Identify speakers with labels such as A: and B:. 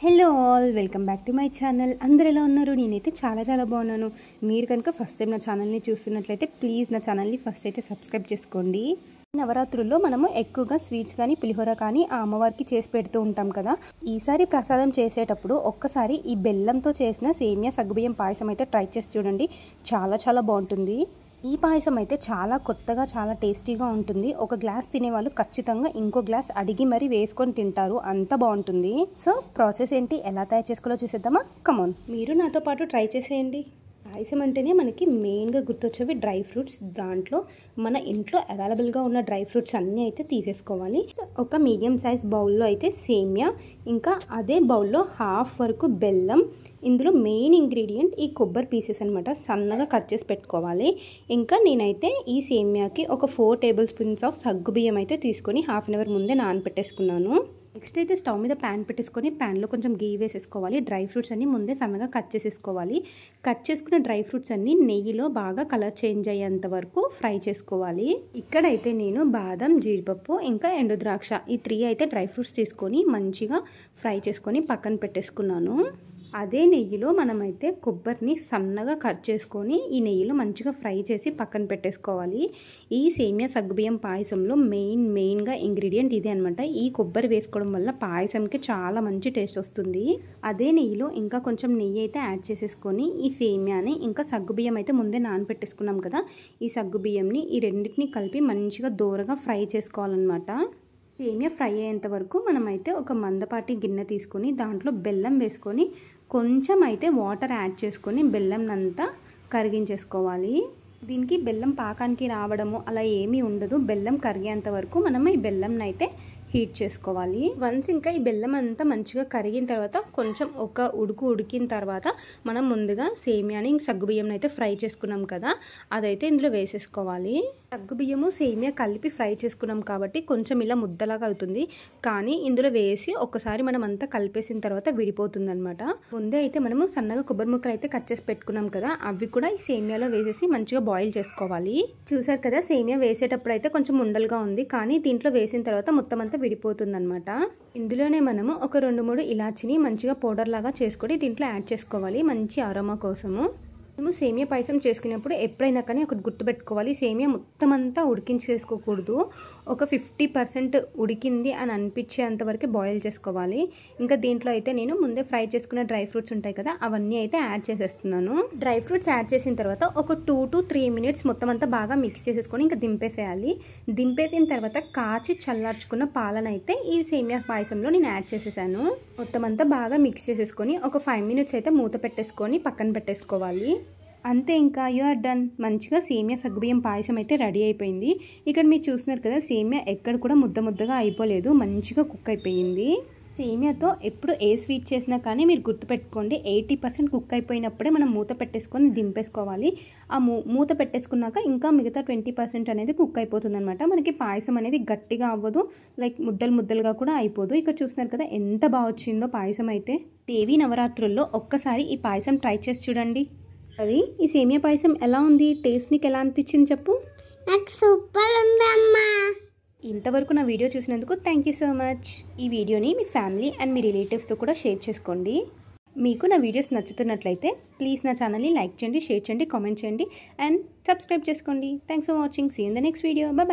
A: Hello all, welcome back to my channel. అందరు ఎలా ఉన్నారు? నేనైతే చాలా బాగున్నాను. మీరు కనుక ఫస్ట్ టైం నా ఛానల్ని చూస్తున్నట్లయితే ప్లీజ్ నా ఛానల్ని ఫస్ట్ అయితే సబ్స్క్రైబ్ చేసుకోండి. నవరాత్రుల్లో మనము ఎక్కువగా స్వీట్స్ కానీ పులిహోర కానీ ఆ అమ్మవారికి చేసి పెడుతూ ఉంటాం కదా. ఈసారి ప్రసాదం చేసేటప్పుడు ఒక్కసారి ఈ బెల్లంతో చేసిన సేమియా సగ్గుబియ్యం పాయసం అయితే ట్రై చేసి చూడండి. చాలా బాగుంటుంది. ఈ పాయసం అయితే చాలా కొత్తగా చాలా టేస్టీగా ఉంటుంది. ఒక గ్లాస్ తినేవాళ్ళు ఖచ్చితంగా ఇంకో గ్లాస్ అడిగి మరీ వేసుకొని తింటారు, అంత బాగుంటుంది. సో ప్రాసెస్ ఏంటి, ఎలా తయారు చేసుకోవాలో చూసేద్దామా? కమాన్, మీరు నాతో పాటు ట్రై చేసేయండి. పాయసం అంటేనే మనకి మెయిన్గా గుర్తొచ్చేవి డ్రై ఫ్రూట్స్. దాంట్లో మన ఇంట్లో అవైలబుల్గా ఉన్న డ్రై ఫ్రూట్స్ అన్నీ అయితే తీసేసుకోవాలి. ఒక మీడియం సైజ్ బౌల్లో అయితే సేమియా, ఇంకా అదే బౌల్లో హాఫ్ వరకు బెల్లం, ఇందులో మెయిన్ ఇంగ్రీడియంట్ ఈ కొబ్బరి పీసెస్ అనమాట, సన్నగా కట్ చేసి పెట్టుకోవాలి. ఇంకా నేనైతే ఈ సేమియాకి ఒక 4 టేబుల్ స్పూన్స్ ఆఫ్ సగ్గుబియ్యం అయితే తీసుకొని హాఫ్ అన్ అవర్ ముందే నానబెట్టేసుకున్నాను. నెక్స్ట్ అయితే స్టవ్ మీద ప్యాన్ పెట్టేసుకొని ప్యాన్లో కొంచెం గీ వేసేసుకోవాలి. డ్రై ఫ్రూట్స్ అన్నీ ముందే సన్నగా కట్ చేసేసుకోవాలి. కట్ చేసుకున్న డ్రై ఫ్రూట్స్ అన్నీ నెయ్యిలో బాగా కలర్ చేంజ్ అయ్యేంత వరకు ఫ్రై చేసుకోవాలి. ఇక్కడైతే నేను బాదం, జీడిపప్పు, ఇంకా ఎండు ద్రాక్ష ఈ 3 అయితే డ్రై ఫ్రూట్స్ తీసుకొని మంచిగా ఫ్రై చేసుకొని పక్కన పెట్టేసుకున్నాను. అదే నెయ్యిలో మనమైతే కొబ్బరిని సన్నగా కట్ చేసుకొని ఈ నెయ్యిలో మంచిగా ఫ్రై చేసి పక్కన పెట్టేసుకోవాలి. ఈ సేమియా సగ్గుబియ్యం పాయసంలో మెయిన్గా ఇంగ్రీడియంట్ ఇదే అనమాట. ఈ కొబ్బరి వేసుకోవడం వల్ల పాయసంకి చాలా మంచి టేస్ట్ వస్తుంది. అదే నెయ్యిలో ఇంకా కొంచెం నెయ్యి అయితే యాడ్ చేసేసుకొని ఈ సేమియాని ఇంకా సగ్గుబియ్యం అయితే ముందే నానబెట్టేసుకున్నాం కదా, ఈ సగ్గుబియ్యంని ఈ రెండింటిని కలిపి మంచిగా దోరగా ఫ్రై చేసుకోవాలన్నమాట. సేమియా ఫ్రై అయ్యేంత వరకు మనమైతే ఒక మందపాటి గిన్నె తీసుకొని దాంట్లో బెల్లం వేసుకొని కొంచెం అయితే వాటర్ యాడ్ చేసుకొని బెల్లంనంతా కరిగించేసుకోవాలి. దీనికి బెల్లం పాకానికి రావడము అలా ఏమీ ఉండదు. బెల్లం కరిగేంత వరకు మనం ఈ బెల్లంని అయితే హీట్ చేసుకోవాలి. వన్స్ ఇంకా ఈ బెల్లం అంతా మంచిగా కరిగిన తర్వాత కొంచెం ఒక ఉడికిన తర్వాత మనం ముందుగా సేమియాని సగ్గుబియ్యం అయితే ఫ్రై చేసుకున్నాం కదా, అదైతే ఇందులో వేసేసుకోవాలి. సగ్గుబియ్యము సేమియా కలిపి ఫ్రై చేసుకున్నాం కాబట్టి కొంచెం ఇలా ముద్దలాగా అవుతుంది, కానీ ఇందులో వేసి ఒకసారి మనం అంతా కలిపేసిన తర్వాత విడిపోతుంది అనమాట. ముందే అయితే మనము సన్నగా కొబ్బరి ముక్కలు అయితే కట్ చేసి పెట్టుకున్నాం కదా, అవి కూడా ఈ సేమియాలో వేసేసి మంచిగా బాయిల్ చేసుకోవాలి. చూసారు కదా, సేమియా వేసేటప్పుడు అయితే కొంచెం ఉండలుగా ఉంది, కానీ దీంట్లో వేసిన తర్వాత మొత్తం అంతా విడిపోతుంది అనమాట. ఇందులోనే మనము ఒక 2-3 ఇలాచిని మంచిగా పౌడర్ లాగా చేసుకొని దీంట్లో యాడ్ చేసుకోవాలి, మంచి అరోమా కోసము. మేము సేమియా పాయసం చేసుకునేప్పుడు ఎప్పుడైనా కానీ ఒకటి గుర్తుపెట్టుకోవాలి, సేమియా మొత్తం అంతా ఉడికించేసుకోకూడదు. ఒక 50% ఉడికింది అని అనిపించేంత వరకు బాయిల్ చేసుకోవాలి. ఇంకా దీంట్లో అయితే నేను ముందే ఫ్రై చేసుకున్న డ్రై ఫ్రూట్స్ ఉంటాయి కదా, అవన్నీ అయితే యాడ్ చేసేస్తున్నాను. డ్రై ఫ్రూట్స్ యాడ్ చేసిన తర్వాత ఒక 2 to 3 మినిట్స్ మొత్తం అంతా బాగా మిక్స్ చేసేసుకొని ఇంకా దింపేసేయాలి. దింపేసిన తర్వాత కాచి చల్లార్చుకున్న పాలనైతే ఈ సేమియా పాయసంలో నేను యాడ్ చేసేసాను. మొత్తం అంతా బాగా మిక్స్ చేసేసుకొని ఒక 5 మినిట్స్ అయితే మూత పెట్టేసుకొని పక్కన పెట్టేసుకోవాలి. అంతే, ఇంకా యు ఆర్ డన్. మంచిగా సేమియా సగ్గుబియ్యం పాయసం అయితే రెడీ అయిపోయింది. ఇక్కడ మీరు చూస్తున్నారు కదా, సేమియా ఎక్కడ కూడా ముద్దగా అయిపోలేదు, మంచిగా కుక్ అయిపోయింది. సేమియాతో ఎప్పుడు ఏ స్వీట్ చేసినా కానీ మీరు గుర్తుపెట్టుకోండి, 80% కుక్ అయిపోయినప్పుడే మనం మూత పెట్టేసుకొని దింపేసుకోవాలి. ఆ మూత పెట్టేసుకున్నాక ఇంకా మిగతా 20% అనేది కుక్ అయిపోతుంది అనమాట. మనకి పాయసం అనేది గట్టిగా అవ్వదు, లైక్ ముద్దలుగా కూడా అయిపోదు. ఇక్కడ చూస్తున్నారు కదా ఎంత బాగా వచ్చిందో పాయసం అయితే. దేవి నవరాత్రుల్లో ఒక్కసారి ఈ పాయసం ట్రై చేసి చూడండి. అవి ఈ సేమియా పాయసం ఎలా ఉంది, టేస్ట్ నీకు ఎలా అనిపించింది చెప్పు?
B: నాకు సూపర్ ఉందమ్మా.
A: ఇంతవరకు నా వీడియో చూసినందుకు థ్యాంక్ యూ సో మచ్. ఈ వీడియోని మీ ఫ్యామిలీ అండ్ మీ రిలేటివ్స్తో కూడా షేర్ చేసుకోండి. మీకు నా వీడియోస్ నచ్చుతున్నట్లయితే ప్లీజ్ నా ఛానల్ని లైక్ చేయండి, షేర్ చేయండి, కామెంట్ చేయండి అండ్ సబ్స్క్రైబ్ చేసుకోండి. Thanks for watching. See in the next video. Bye.